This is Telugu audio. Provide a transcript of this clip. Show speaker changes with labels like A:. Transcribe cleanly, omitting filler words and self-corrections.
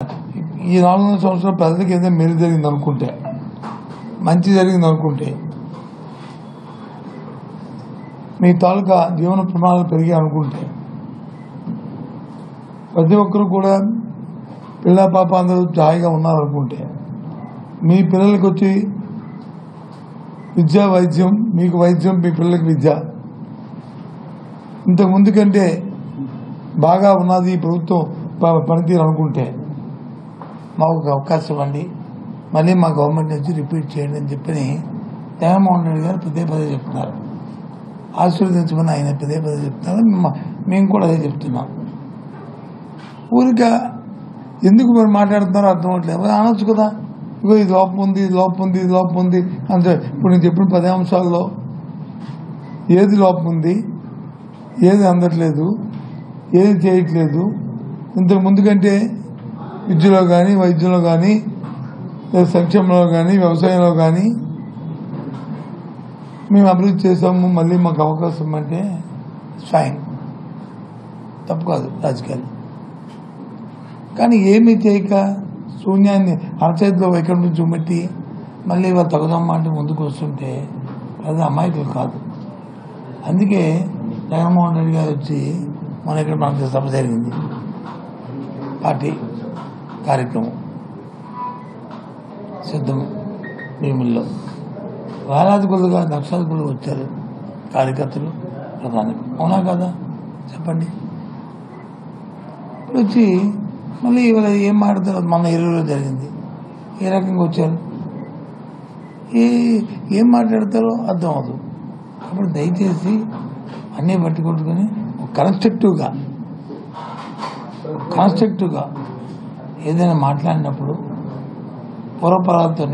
A: ఈ 4 సంవత్సరాల ప్రజలకు ఏదైనా మేలు జరిగింది అనుకుంటే, మంచి జరిగింది అనుకుంటే, మీ తాలూకా జీవన ప్రమాణాలు పెరిగాయి అనుకుంటే, ప్రతి ఒక్కరు కూడా పిల్ల పాప అందరూ హాయిగా ఉన్నారనుకుంటే, మీ పిల్లలకి వచ్చి విద్య వైద్యం, మీకు వైద్యం, మీ పిల్లలకి విద్య ఇంతకుముందు కంటే బాగా ఉన్నది ఈ ప్రభుత్వం పనితీరు అనుకుంటే, మాకు ఒక అవకాశం ఇవ్వండి, మళ్ళీ మా గవర్నమెంట్ నుంచి రిపీట్ చేయండి అని చెప్పి జగన్మోహన్ రెడ్డి గారు పదే చెప్తున్నారు. ఆశీర్వదించమని ఆయన పదే చెప్తున్నారు. మేము కూడా అదే చెప్తున్నాం. ఊరిక ఎందుకు మరి మాట్లాడుతున్నారో అర్థం అవట్లేదు. అనొచ్చు కదా, ఇగో ఇది లోపం ఉంది, ఇది లోపం ఉంది, ఇది లోపం ఉంది అంటే. ఇప్పుడు నేను చెప్పిన 10 అంశాల్లో ఏది లోపం ఉంది, ఏది అందట్లేదు, ఏది చేయట్లేదు, ఇంతకు ముందు కంటే విద్యలో కానీ, వైద్యంలో కానీ, సంక్షేమంలో కానీ, వ్యవసాయంలో కానీ మేము అభివృద్ధి చేసాము, మళ్ళీ మాకు అవకాశం అంటే ఫైన్, తప్పు కాదు రాజకీయాలు. కానీ ఏమీ చేయక శూన్యాన్ని అరచేతిలో వైఖరి చూపెట్టి మళ్ళీ వాళ్ళు తగుదమ్మా అంటే ముందుకు వస్తుంటే అది అమాయకులు కాదు. అందుకే జగన్మోహన్ రెడ్డి గారు వచ్చి మన ఇక్కడ మనకి సభ జరిగింది, పార్టీ కార్యక్రమం సిద్ధం భీముల్లో వేలాది కొద్దిగా లక్షల కొద్దిగా వచ్చారు కార్యకర్తలు, ప్రధాని. అవునా కదా చెప్పండి. ఇప్పుడు వచ్చి మళ్ళీ ఇవాళ ఏం మాట్లాడతారు, మన ఎరువులో జరిగింది, ఏ రకంగా వచ్చారు, ఏం మాట్లాడతారో అర్థం అవదు. అప్పుడు దయచేసి అన్నీ బట్టి కొట్టుకొని కన్స్ట్రక్టివ్గా ఏదైనా మాట్లాడినప్పుడు పూర్వపరాలతో